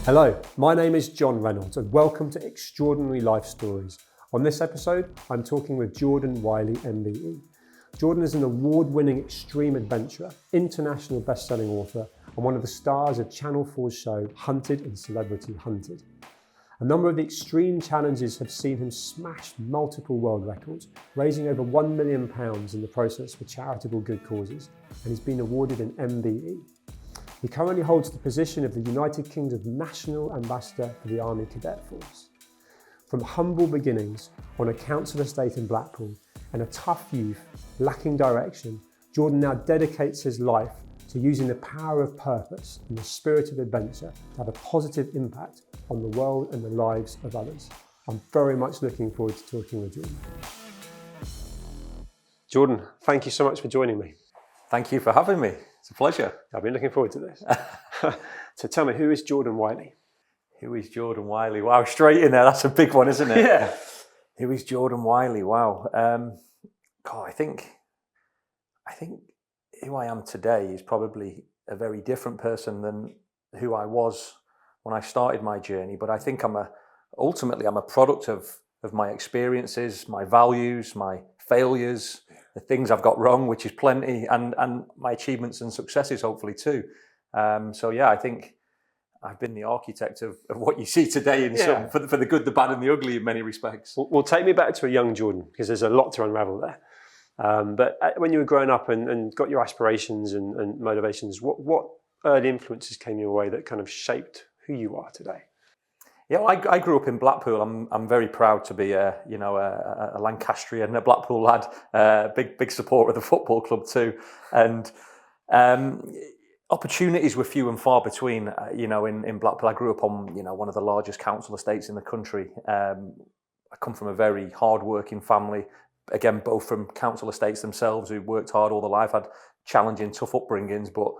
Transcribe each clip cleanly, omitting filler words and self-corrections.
Hello, my name is John Reynolds and welcome to Extraordinary Life Stories. On this episode, I'm talking with Jordan Wylie, MBE. Jordan is an award-winning extreme adventurer, international best-selling author, and one of the stars of Channel 4's show Hunted and Celebrity Hunted. A number of the extreme challenges have seen him smash multiple world records, raising over £1 million in the process for charitable good causes, and he's been awarded an MBE. He currently holds the position of the United Kingdom's National Ambassador for the Army Cadet Force. From humble beginnings on a council estate in Blackpool and a tough youth lacking direction, Jordan now dedicates his life to using the power of purpose and the spirit of adventure to have a positive impact on the world and the lives of others. I'm very much looking forward to talking with Jordan. Jordan, thank you so much for joining me. Thank you for having me. It's a pleasure. I've been looking forward to this. So tell me, who is Jordan Wylie? Who is Jordan Wylie? Wow, straight in there. That's a big one, isn't it? Yeah. Who is Jordan Wylie? Wow. I think who I am today is probably a very different person than who I was when I started my journey. But I think ultimately I'm a product of my experiences, my values, my failures, the things I've got wrong, which is plenty, and my achievements and successes, hopefully too. I think I've been the architect of what you see today for the good, the bad and the ugly in many respects. Well, take me back to a young Jordan, because there's a lot to unravel there. But when you were growing up and got your aspirations and motivations, what early influences came your way that kind of shaped who you are today? Yeah, I grew up in Blackpool. I'm very proud to be a Lancastrian, a Blackpool lad. Big supporter of the football club too, and opportunities were few and far between. In Blackpool, I grew up on one of the largest council estates in the country. I come from a very hard-working family. Again, both from council estates themselves, who worked hard all their life, had challenging, tough upbringings, but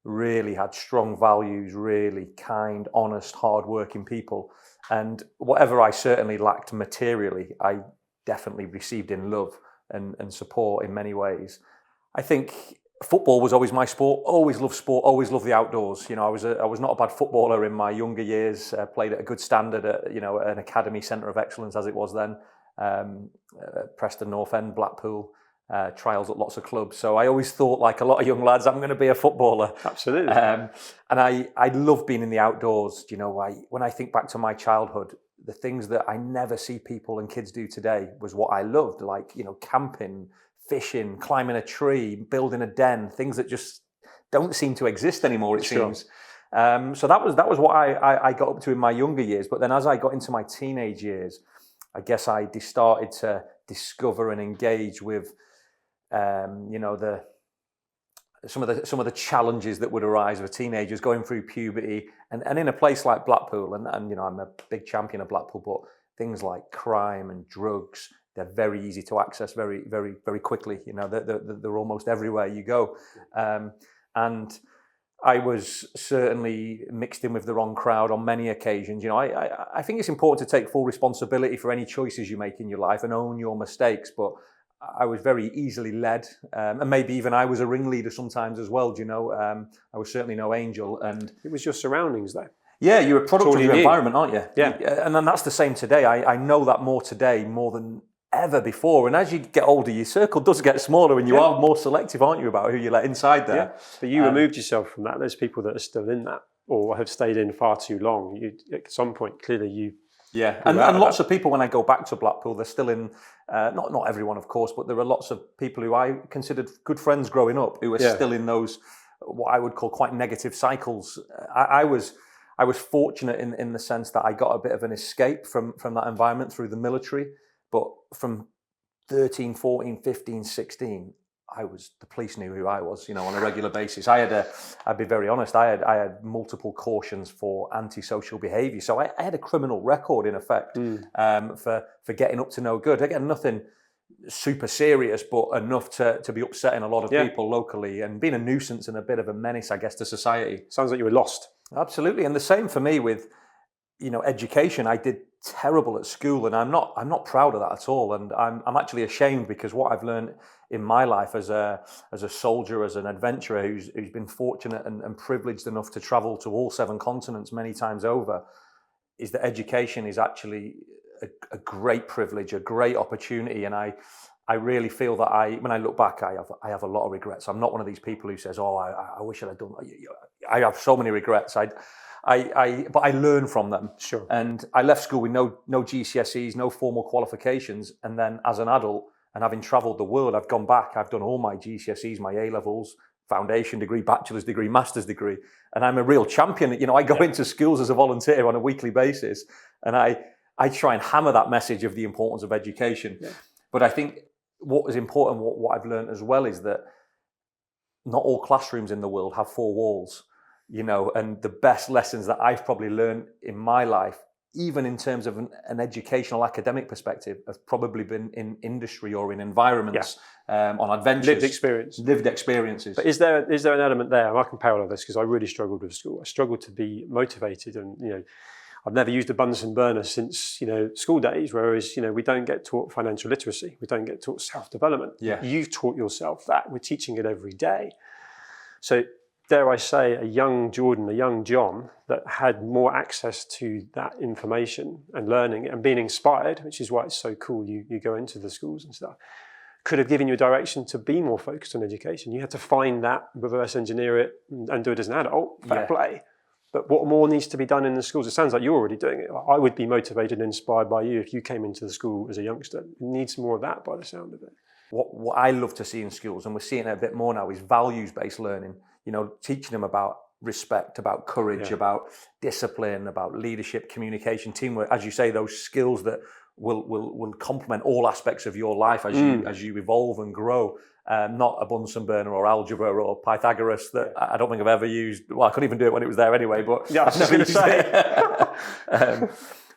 really had strong values, really kind, honest, hard-working people. And whatever I certainly lacked materially, I definitely received in love and support in many ways. I think football was always my sport. Always loved sport. Always loved the outdoors. I was not a bad footballer in my younger years. Played at a good standard at an academy centre of excellence as it was then. Preston North End, Blackpool. Trials at lots of clubs. So I always thought, like a lot of young lads, I'm going to be a footballer. Absolutely. And I love being in the outdoors. When I think back to my childhood, the things that I never see people and kids do today was what I loved, like, camping, fishing, climbing a tree, building a den, things that just don't seem to exist anymore, it seems. So that was what I got up to in my younger years. But then as I got into my teenage years, I guess I started to discover and engage with some of the challenges that would arise for teenagers going through puberty, and in a place like Blackpool, and I'm a big champion of Blackpool, but things like crime and drugs, they're very easy to access very, very, very quickly. They're almost everywhere you go, and I was certainly mixed in with the wrong crowd on many occasions. I think it's important to take full responsibility for any choices you make in your life and own your mistakes, but I was very easily led, and maybe even I was a ringleader sometimes as well. I was certainly no angel, and It was your surroundings, though. yeah, you're a product of your environment, aren't you? Yeah. And then that's the same today. I know that more today, more than ever before. And as you get older, your circle does get smaller, and you are more selective, aren't you, about who you let inside there? Yeah. But you removed yourself from that. There's people that are still in that or have stayed in far too long. At some point, clearly you... Yeah, and lots of people, when I go back to Blackpool, they're still in, not everyone, of course, but there are lots of people who I considered good friends growing up who are still in those, what I would call quite negative cycles. I was fortunate in the sense that I got a bit of an escape from that environment through the military, but from 13, 14, 15, 16, the police knew who I was, on a regular basis. I'd be very honest, I had multiple cautions for antisocial behaviour. So I had a criminal record, in effect, for getting up to no good. Again, nothing super serious, but enough to be upsetting a lot of people locally and being a nuisance and a bit of a menace, I guess, to society. Sounds like you were lost. Absolutely. And the same for me with, education. I did terrible at school, and I'm not proud of that at all. And I'm actually ashamed, because what I've learned in my life as a soldier, as an adventurer who's been fortunate and privileged enough to travel to all 7 continents many times over, is that education is actually a great privilege, a great opportunity. And I really feel that when I look back, I have a lot of regrets. I'm not one of these people who says, "Oh, I wish I'd done." I have so many regrets. But I learn from them. Sure. And I left school with no GCSEs, no formal qualifications, and then as an adult, and having travelled the world, I've gone back. I've done all my GCSEs, my A levels, foundation degree, bachelor's degree, master's degree, and I'm a real champion. I go into schools as a volunteer on a weekly basis, and I try and hammer that message of the importance of education. Yeah. But I think what is important, what I've learned as well, is that not all classrooms in the world have 4 walls. And the best lessons that I've probably learned in my life, even in terms of an educational academic perspective, have probably been in industry or in environments, on adventures. Lived experiences. But is there an element there, and I can parallel this because I really struggled with school. I struggled to be motivated, and I've never used a Bunsen burner since school days, whereas we don't get taught financial literacy, we don't get taught self-development. Yeah. You've taught yourself that. We're teaching it every day. So dare I say, a young Jordan, a young John that had more access to that information and learning and being inspired, which is why it's so cool you go into the schools and stuff, could have given you a direction to be more focused on education. You had to find that, reverse engineer it, and do it as an adult. Fair play. But what more needs to be done in the schools? It sounds like you're already doing it. I would be motivated and inspired by you if you came into the school as a youngster. It needs more of that by the sound of it. What I love to see in schools, and we're seeing it a bit more now, is values-based learning. Teaching them about respect, about courage, about discipline, about leadership, communication, teamwork. As you say, those skills that will complement all aspects of your life as you evolve and grow. Not a Bunsen burner or algebra or Pythagoras that I don't think I've ever used. Well, I couldn't even do it when it was there anyway. But yeah, I was just going to say.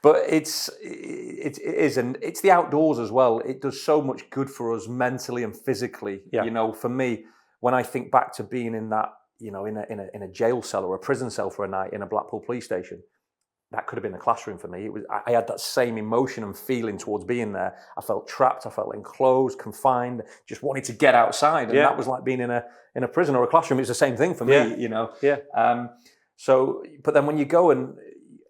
But it is, and it's the outdoors as well. It does so much good for us mentally and physically. Yeah. For me, when I think back to being in that, in a jail cell or a prison cell for a night in a Blackpool police station, that could have been a classroom for me. I had that same emotion and feeling towards being there. I felt trapped. I felt enclosed, confined. Just wanted to get outside, and that was like being in a prison or a classroom. It's the same thing for me, Yeah. So, but then when you go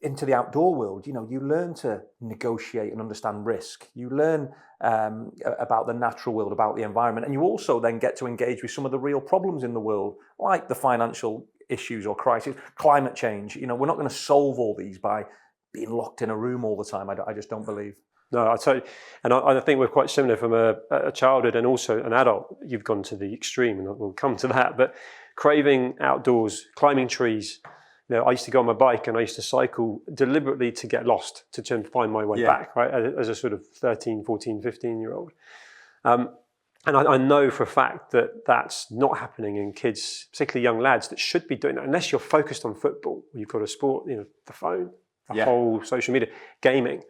into the outdoor world, you learn to negotiate and understand risk. You learn about the natural world, about the environment, and you also then get to engage with some of the real problems in the world, like the financial issues or crisis, climate change. We're not going to solve all these by being locked in a room all the time. I just don't believe. No, I totally, and I think we're quite similar from a childhood and also an adult. You've gone to the extreme, and we'll come to that. But craving outdoors, climbing trees. I used to go on my bike and I used to cycle deliberately to get lost, to try and find my way back, right, as a sort of 13, 14, 15-year-old. And I know for a fact that that's not happening in kids, particularly young lads, that should be doing that. Unless you're focused on football, you've got a sport, the phone, the whole social media, gaming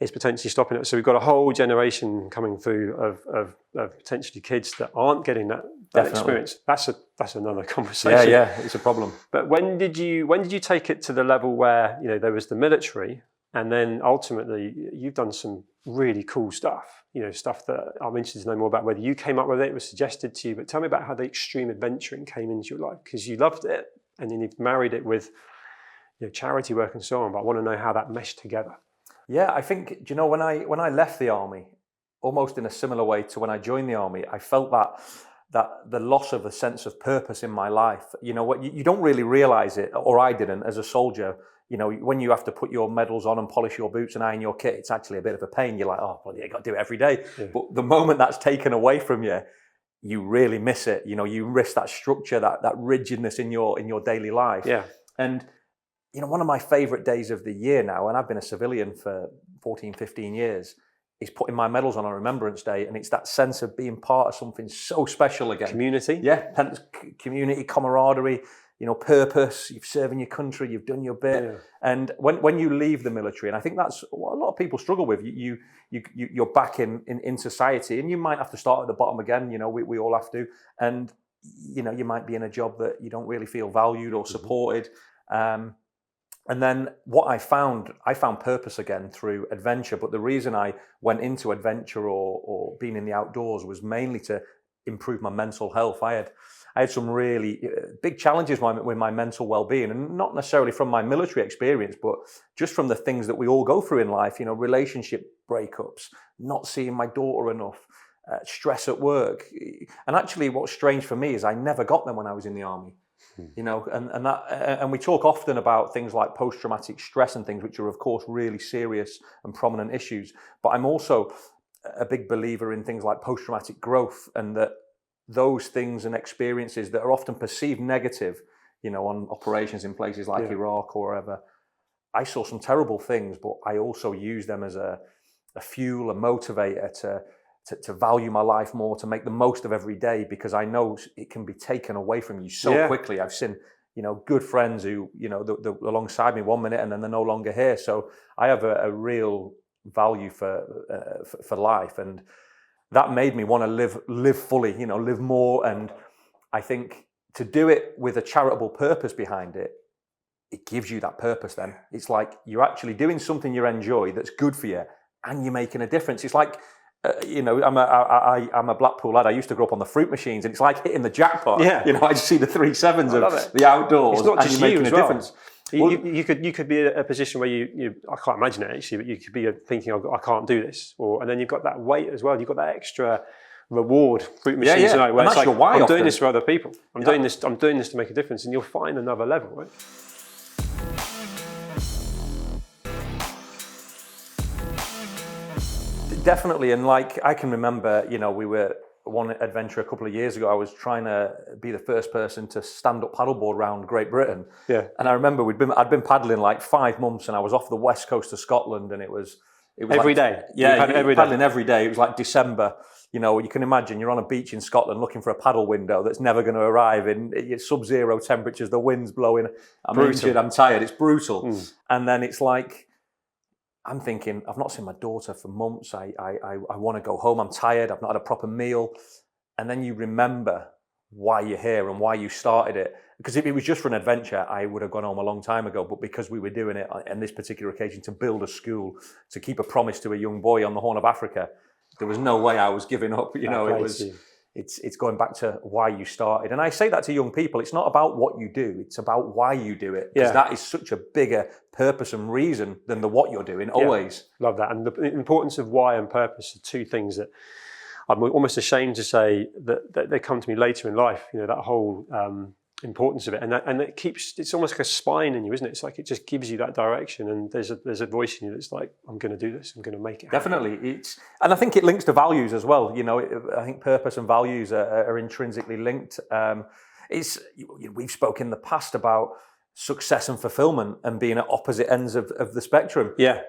is potentially stopping it. So we've got a whole generation coming through of potentially kids that aren't getting that experience. That's another conversation. Yeah, it's a problem. But when did you take it to the level where there was the military, and then ultimately you've done some really cool stuff, stuff that I'm interested to know more about, whether you came up with it was suggested to you, but tell me about how the extreme adventuring came into your life, because you loved it and then you've married it with charity work and so on, but I want to know how that meshed together. Yeah, I think, when I left the army, almost in a similar way to when I joined the army, I felt that the loss of a sense of purpose in my life. You don't really realize it, or I didn't as a soldier. When you have to put your medals on and polish your boots and iron your kit, it's actually a bit of a pain. You're like, oh, well, you got to do it every day. Yeah. But the moment that's taken away from you, you really miss it. You miss that structure, that rigidness in your daily life. Yeah. And one of my favorite days of the year now, and I've been a civilian for 14, 15 years, is putting my medals on Remembrance Day. And it's that sense of being part of something so special again. Community. Yeah, community, camaraderie, purpose. You've served your country, you've done your bit. Yeah. And when you leave the military, and I think that's what a lot of people struggle with, you're back in society, and you might have to start at the bottom again. We all have to. And, you might be in a job that you don't really feel valued or supported. And then what I found purpose again through adventure. But the reason I went into adventure or being in the outdoors was mainly to improve my mental health. I had some really big challenges with my mental well-being, and not necessarily from my military experience, but just from the things that we all go through in life, relationship breakups, not seeing my daughter enough, stress at work. And actually what's strange for me is I never got them when I was in the army. And we talk often about things like post-traumatic stress and things, which are of course really serious and prominent issues. But I'm also a big believer in things like post-traumatic growth, and that those things and experiences that are often perceived negative, on operations in places like Iraq or wherever. I saw some terrible things, but I also use them as a fuel, a motivator to value my life more, to make the most of every day, because I know it can be taken away from you so quickly. I've seen, good friends who, they're alongside me 1 minute and then they're no longer here. So I have a real value for life, and that made me want to live fully, live more. And I think to do it with a charitable purpose behind it, it gives you that purpose then. It's like you're actually doing something you enjoy that's good for you, and you're making a difference. It's like, I'm a Blackpool lad. I used to grow up on the fruit machines, and it's like hitting the jackpot. Yeah. I just see the 3 sevens of the outdoors, it's not just and you're making a difference. You could be in a position where you I can't imagine it actually, but you could be thinking, I can't do this, and then you've got that weight as well. You've got that extra reward, fruit machines, where and it's that's like, why I'm often doing this for other people. I'm doing this to make a difference, and you'll find another level, right? Definitely, and like I can remember, we were one adventure a couple of years ago. I was trying to be the first person to stand up paddleboard around Great Britain. Yeah. And I remember I'd been paddling like 5 months, and I was off the west coast of Scotland, and it was every day. Yeah, paddling every day. It was like December. You can imagine you're on a beach in Scotland looking for a paddle window that's never going to arrive in sub-zero temperatures. The wind's blowing. I'm injured. I'm tired. It's brutal. And then it's like, I'm thinking, I've not seen my daughter for months. I want to go home. I'm tired. I've not had a proper meal. And then you remember why you're here and why you started it. Because if it was just for an adventure, I would have gone home a long time ago. But because we were doing it on this particular occasion to build a school, to keep a promise to a young boy on the Horn of Africa, there was no way I was giving up. It's going back to why you started. And I say that to young people. It's not about what you do. It's about why you do it. Because that is such a bigger purpose and reason than the what you're doing, always. Love that. And the importance of why and purpose are two things that I'm almost ashamed to say that they come to me later in life. That whole importance of it. And it's almost like a spine in you, isn't it? It's like it just gives you that direction, and there's a voice in you that's like, I'm going to do this. I'm going to make it happen. Definitely. And I think it links to values as well. I think purpose and values are intrinsically linked. We've spoken in the past about success and fulfillment and being at opposite ends of the spectrum. Yeah.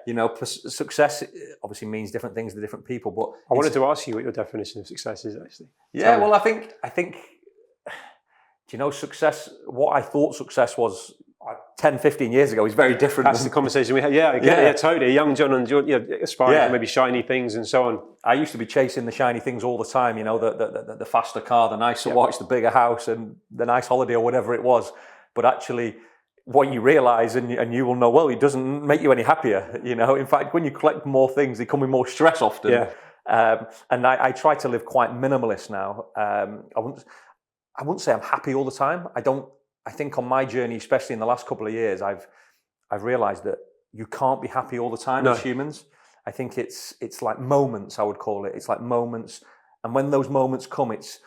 Success obviously means different things to different people, but I wanted to ask you what your definition of success is actually. Yeah, well, I think success, what I thought success was 10, 15 years ago is very different. That's the conversation we had. Yeah, totally. Young John and aspiring to maybe shiny things and so on. I used to be chasing the shiny things all the time, the faster car, the nicer watch, the bigger house, and the nice holiday or whatever it was. But actually, what you realise, and you will know well, it doesn't make you any happier. In fact, when you collect more things, they come with more stress often. Yeah. And I try to live quite minimalist now. I wouldn't say I'm happy all the time. I think on my journey, especially in the last couple of years, I've realised that you can't be happy all the time as humans. I think it's like moments, I would call it. It's like moments. And when those moments come, it's,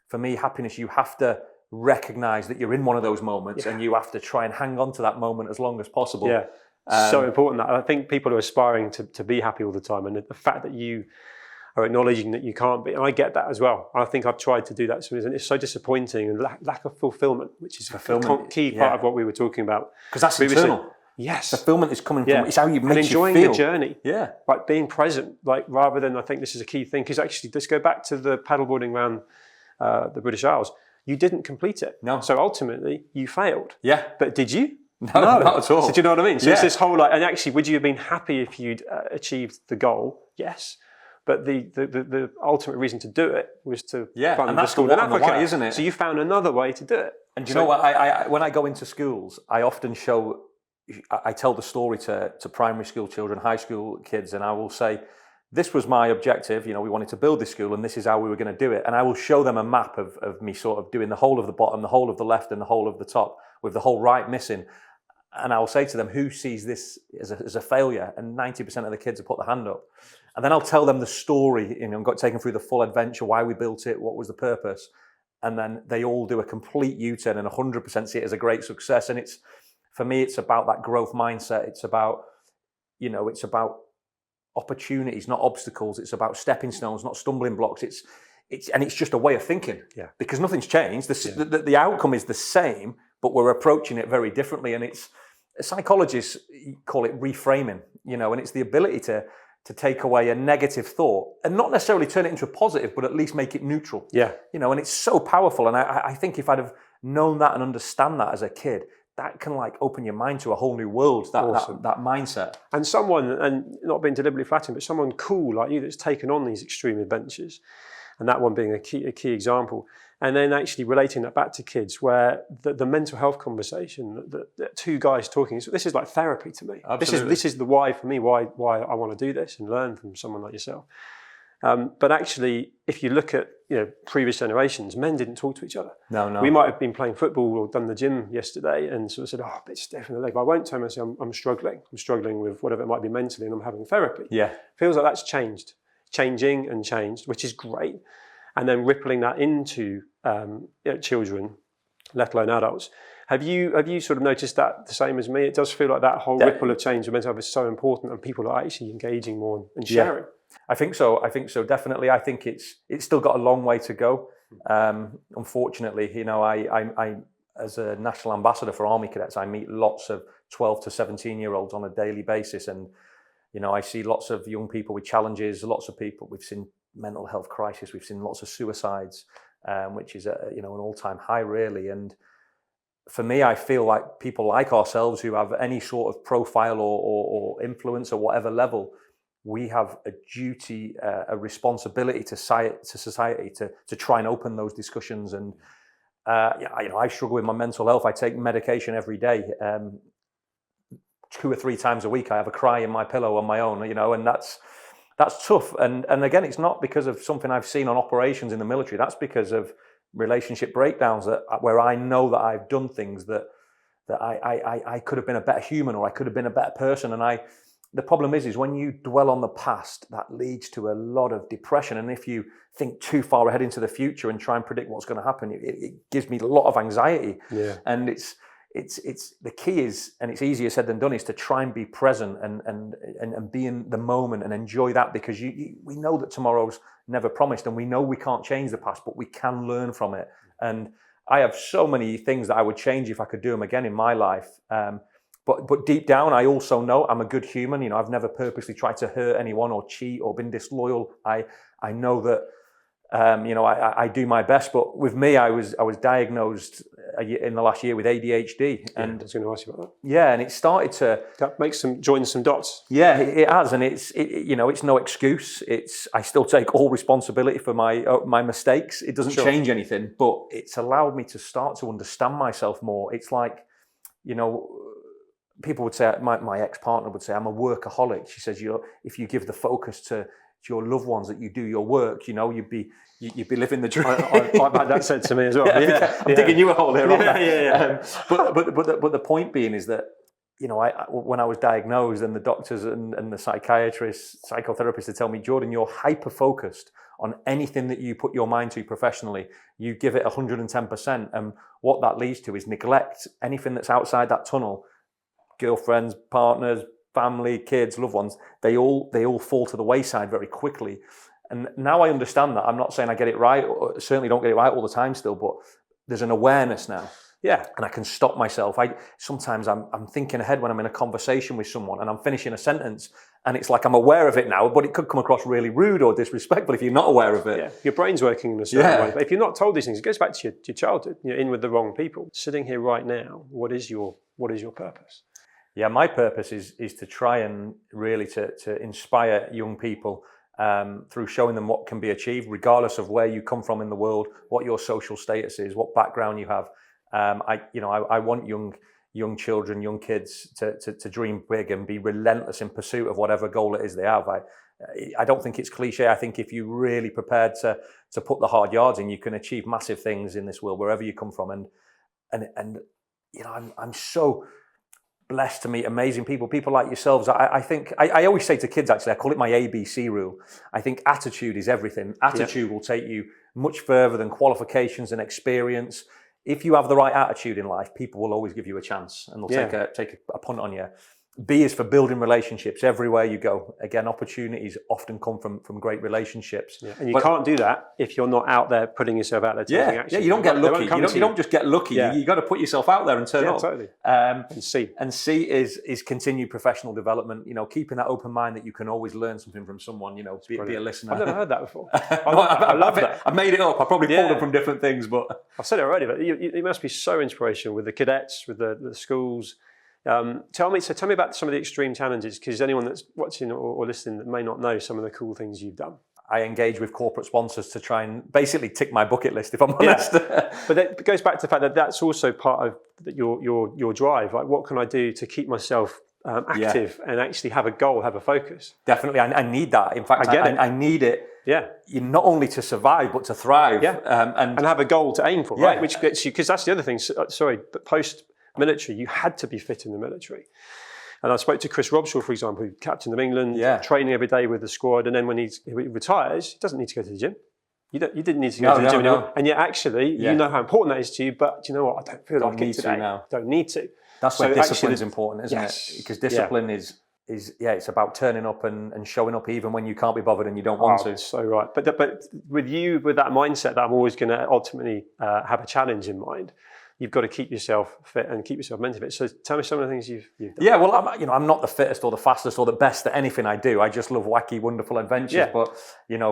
for me, happiness, you have to recognise that you're in one of those moments, and you have to try and hang on to that moment as long as possible. Yeah, so important. That I think people are aspiring to be happy all the time, and the fact that you are acknowledging that you can't be, and I get that as well. I think I've tried to do that, and it's so disappointing, and lack of fulfillment, which is a key part of what we were talking about. Because that's internal. Yes, fulfillment is coming from it's how you make enjoying you feel. the journey. Yeah, like being present, rather than, I think this is a key thing, because actually, let's go back to the paddleboarding around the British Isles. You didn't complete it. No. So ultimately, you failed. Yeah. But did you? No, not at all. So do you know what I mean? So it's this whole and actually, would you have been happy if you'd achieved the goal? Yes. But the ultimate reason to do it was to fund the school in Africa, why, isn't it? So you found another way to do it. And do you know what? I when I go into schools, I often show I tell the story to primary school children, high school kids, and I will say, this was my objective. We wanted to build this school, and this is how we were going to do it. And I will show them a map of me sort of doing the whole of the bottom, the whole of the left, and the whole of the top, with the whole right missing. And I will say to them, who sees this as a failure? And 90% of the kids will put their hand up. And then I'll tell them the story, got taken through the full adventure, why we built it, what was the purpose. And then they all do a complete U-turn and 100% see it as a great success. And for me, it's about that growth mindset. It's about opportunities, not obstacles. It's about stepping stones, not stumbling blocks. It's just a way of thinking. Yeah. Because nothing's changed. The outcome is the same, but we're approaching it very differently. And psychologists call it reframing, and it's the ability to take away a negative thought and not necessarily turn it into a positive, but at least make it neutral. Yeah. And it's so powerful. And I think if I'd have known that and understand that as a kid, that can open your mind to a whole new world, Awesome. that mindset. And someone, and not being deliberately flattering, but someone cool like you that's taken on these extreme adventures, and that one being a key example, and then actually relating that back to kids, where the mental health conversation, the two guys talking, this is like therapy to me. Absolutely. This is the why for me, why I want to do this and learn from someone like yourself. But actually, if you look at previous generations, men didn't talk to each other. No. We might have been playing football or done the gym yesterday and sort of said, "Oh, a bit stiff in the leg." But I won't tell them and say, I'm struggling. I'm struggling with whatever it might be mentally, and I'm having therapy. Yeah, feels like that's changing, which is great. And then rippling that into children, let alone adults. Have you sort of noticed that the same as me? It does feel like that whole ripple of change with mental health is so important, and people are actually engaging more and sharing. Yeah. I think so, definitely. I think it's still got a long way to go. Unfortunately, I as a national ambassador for Army Cadets, I meet lots of 12 to 17-year-olds on a daily basis, and I see lots of young people with challenges. Lots of people, we've seen mental health crisis, we've seen lots of suicides, which is an all-time high, really. And for me, I feel like people like ourselves who have any sort of profile or influence or whatever level, we have a duty, a responsibility to society to try and open those discussions. And I struggle with my mental health. I take medication every day. 2 or 3 times a week, I have a cry in my pillow on my own. And that's tough. And again, it's not because of something I've seen on operations in the military. That's because of relationship breakdowns where I know that I've done things that I could have been a better human, or I could have been a better person. And the problem is when you dwell on the past, that leads to a lot of depression. And if you think too far ahead into the future and try and predict what's going to happen, it gives me a lot of anxiety. Yeah. And it's the key is, and it's easier said than done, is to try and be present and be in the moment and enjoy that, because we know that tomorrow's never promised, and we know we can't change the past, but we can learn from it. And I have so many things that I would change if I could do them again in my life. But deep down, I also know I'm a good human. I've never purposely tried to hurt anyone or cheat or been disloyal. I know that I do my best. But with me, I was diagnosed in the last year with ADHD. And I was going to ask you about that. Yeah, and it started to join some dots. Yeah, it has, and it's no excuse. I still take all responsibility for my mistakes. It doesn't change anything, but it's allowed me to start to understand myself more. It's like, people would say, my ex-partner would say, I'm a workaholic. She says, if you give the focus to your loved ones, that you do your work, you'd be living the dream. I've had that said to me as well. I'm digging you a hole here. Yeah. But the point being is that, when I was diagnosed, and the doctors and the psychiatrists, psychotherapists would tell me, Jordan, you're hyper-focused on anything that you put your mind to professionally. You give it 110%. And what that leads to is neglect anything that's outside that tunnel. Girlfriends, partners, family, kids, loved ones, they all fall to the wayside very quickly. And now I understand that. I'm not saying I get it right, or certainly don't get it right all the time still, but there's an awareness now. Yeah. And I can stop myself. Sometimes I'm thinking ahead when I'm in a conversation with someone and I'm finishing a sentence, and it's like I'm aware of it now, but it could come across really rude or disrespectful if you're not aware of it. Yeah. Your brain's working in a certain way. But if you're not told these things, it goes back to your childhood. You're in with the wrong people. Sitting here right now, what is your purpose? Yeah, my purpose is to try and really to inspire young people through showing them what can be achieved, regardless of where you come from in the world, what your social status is, what background you have. I want young young children, young kids to dream big and be relentless in pursuit of whatever goal it is they have. I don't think it's cliche. I think if you're really prepared to put the hard yards in, you can achieve massive things in this world wherever you come from. And you know, I'm so blessed to meet amazing people like yourselves. I think I always say to kids, actually, I call it my ABC rule. I think attitude is everything. Attitude will take you much further than qualifications and experience. If you have the right attitude in life, people will always give you a chance and they'll take a punt on you. B is for building relationships everywhere you go. Again, opportunities often come from great relationships. Yeah. And you can't do that if you're not out there putting yourself out there taking action. Yeah, you don't get lucky. You don't just get lucky. Yeah. You got to put yourself out there and turn up. Totally. And C is continued professional development. You know, keeping that open mind that you can always learn something from someone. You know, be a listener. I've never heard that before. I love that. I made it up. I probably pulled it from different things, but I've said it already. But you must be so inspirational with the cadets, with the schools. Tell me about some of the extreme challenges, because anyone that's watching or listening that may not know some of the cool things you've done. I engage with corporate sponsors to try and basically tick my bucket list, if I'm honest. But it goes back to the fact that that's also part of your drive. Like, what can I do to keep myself active and actually have a goal, have a focus? Definitely, I need that. In fact, I need it. Yeah, not only to survive but to thrive. Yeah, and have a goal to aim for, right? Which gets you, because that's the other thing. Sorry, but post-military, you had to be fit in the military. And I spoke to Chris Robshaw, for example, who captain of England, training every day with the squad, and then when he retires, he doesn't need to go to the gym. You didn't need to go to the gym anymore. And yet, actually, you know how important that is to you. But do you know what? I don't feel like it today. Don't need to. That's where discipline's important, isn't it? Because discipline is it's about turning up and showing up even when you can't be bothered and you don't want to. So right, but with that mindset that I'm always going to ultimately have a challenge in mind, you've got to keep yourself fit and keep yourself mentally fit. So tell me some of the things you've done. Yeah, well, I'm not the fittest or the fastest or the best at anything I do. I just love wacky, wonderful adventures. Yeah. But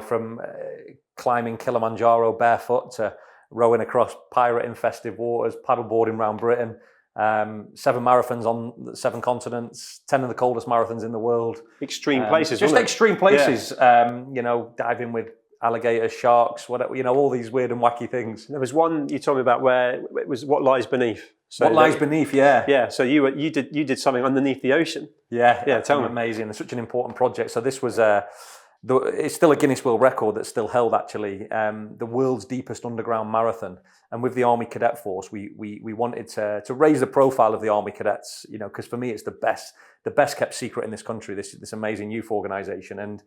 from climbing Kilimanjaro barefoot to rowing across pirate-infested waters, paddleboarding around Britain. 7 marathons on 7 continents, 10 of the coldest marathons in the world. Extreme places, just extreme places. Yeah. Diving with alligators, sharks, whatever. All these weird and wacky things. There was one you told me about where it was what lies beneath. So what lies beneath? Yeah. Yeah. So you did something underneath the ocean. Yeah. Yeah. Tell me. Amazing. It's such an important project. So this was it's still a Guinness World Record that's still held, actually. The world's deepest underground marathon. And with the Army Cadet Force, we wanted to raise the profile of the Army Cadets, because for me it's the best kept secret in this country, this amazing youth organisation. And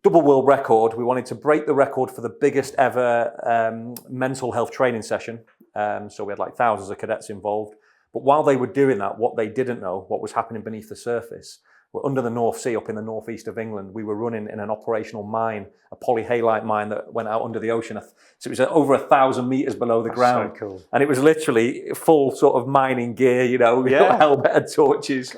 double world record, we wanted to break the record for the biggest ever mental health training session. So we had like thousands of cadets involved. But while they were doing that, what they didn't know, what was happening beneath the surface, we're under the North Sea, up in the northeast of England. We were running in an operational mine, a polyhalite mine that went out under the ocean. So it was over 1,000 meters below the ground. So cool. And it was literally full sort of mining gear, helmet and torches.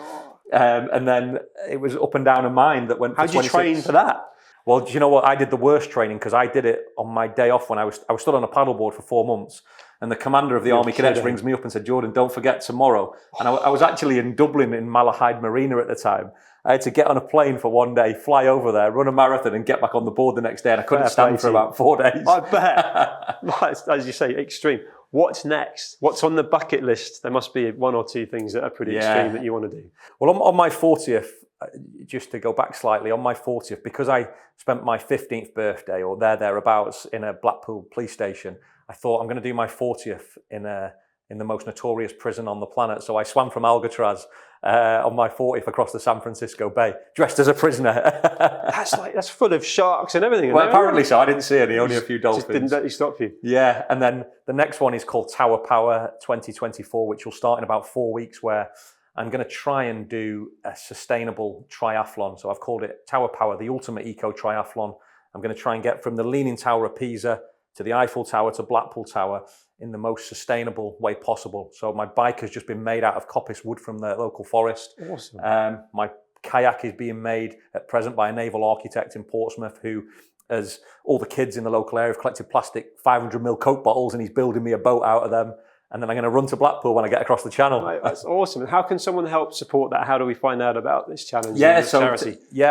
And then it was up and down a mine that went for 26. How did you train for that? Well, do you know what? I did the worst training because I did it on my day off when I was stood on a paddleboard for 4 months. And the commander of the Army Cadets rings me up and said, "Jordan, don't forget tomorrow." And I was actually in Dublin in Malahide Marina at the time. I had to get on a plane for one day, fly over there, run a marathon and get back on the board the next day. And I couldn't stand for about 4 days. I bet. As you say, extreme. What's next? What's on the bucket list? There must be 1 or 2 things that are pretty extreme that you want to do. Well, on my 40th, just to go back slightly, on my 40th, because I spent my 15th birthday or thereabouts in a Blackpool police station, I thought I'm going to do my 40th in the most notorious prison on the planet. So I swam from Alcatraz on my 40th across the San Francisco Bay, dressed as a prisoner. That's full of sharks and everything. Well, apparently so. I didn't see any, only a few dolphins. Just didn't let you stop you. Yeah, and then the next one is called Tower Power 2024, which will start in about 4 weeks, where I'm going to try and do a sustainable triathlon. So I've called it Tower Power, the ultimate eco triathlon. I'm going to try and get from the Leaning Tower of Pisa to the Eiffel Tower to Blackpool Tower in the most sustainable way possible. So my bike has just been made out of coppice wood from the local forest. Awesome. My kayak is being made at present by a naval architect in Portsmouth who, as all the kids in the local area have collected plastic 500ml Coke bottles, and he's building me a boat out of them. And then I'm going to run to Blackpool when I get across the channel. Right, that's awesome. And how can someone help support that? How do we find out about this challenge? Yeah,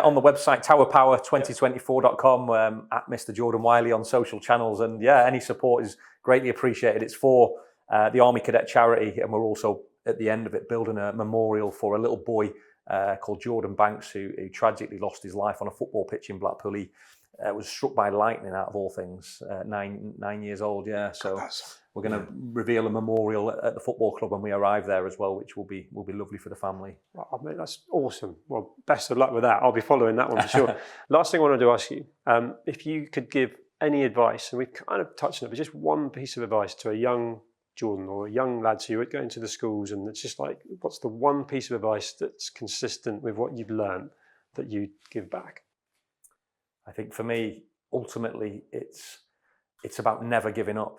on the website, towerpower2024.com, at Mr. Jordan Wylie on social channels. And any support is greatly appreciated. It's for the Army Cadet charity, and we're also at the end of it, building a memorial for a little boy called Jordan Banks, who tragically lost his life on a football pitch in Blackpool. He was struck by lightning, out of all things, 9 years old. Yeah, so we're going to reveal a memorial at the football club when we arrive there as well, which will be lovely for the family. Oh, mate, that's awesome. Well, best of luck with that. I'll be following that one for sure. Last thing I wanted to ask you, if you could give any advice, and we've kind of touched on it, but just one piece of advice to a young Jordan or young lads who are going to the schools, and it's just like, what's the one piece of advice that's consistent with what you've learned that you give back? I think for me, ultimately, it's about never giving up.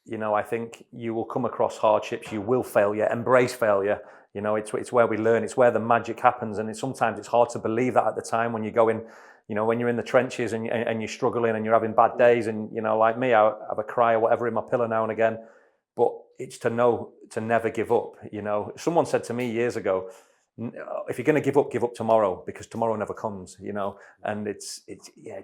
You know, I think you will come across hardships, you will failure, embrace failure. You know, it's where we learn, it's where the magic happens, and sometimes it's hard to believe that at the time when you go in. You know, when you're in the trenches and you're struggling and you're having bad days, and you know, like me, I have a cry or whatever in my pillow now and again. But it's to know to never give up. You know, someone said to me years ago, if you're going to give up tomorrow, because tomorrow never comes. You know, and it's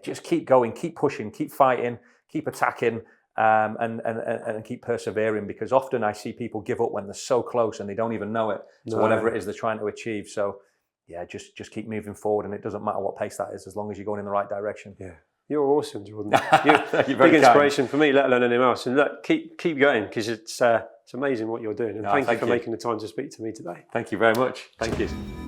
just keep going, keep pushing, keep fighting, keep attacking, and keep persevering. Because often I see people give up when they're so close and they don't even know it to whatever it is they're trying to achieve. So yeah, just keep moving forward, and it doesn't matter what pace that is, as long as you're going in the right direction. Yeah. You're awesome, Jordan. You're big inspiration for me, let alone anyone else. And look, keep going, because it's amazing what you're doing. And thank you for making the time to speak to me today. Thank you very much. Thank you.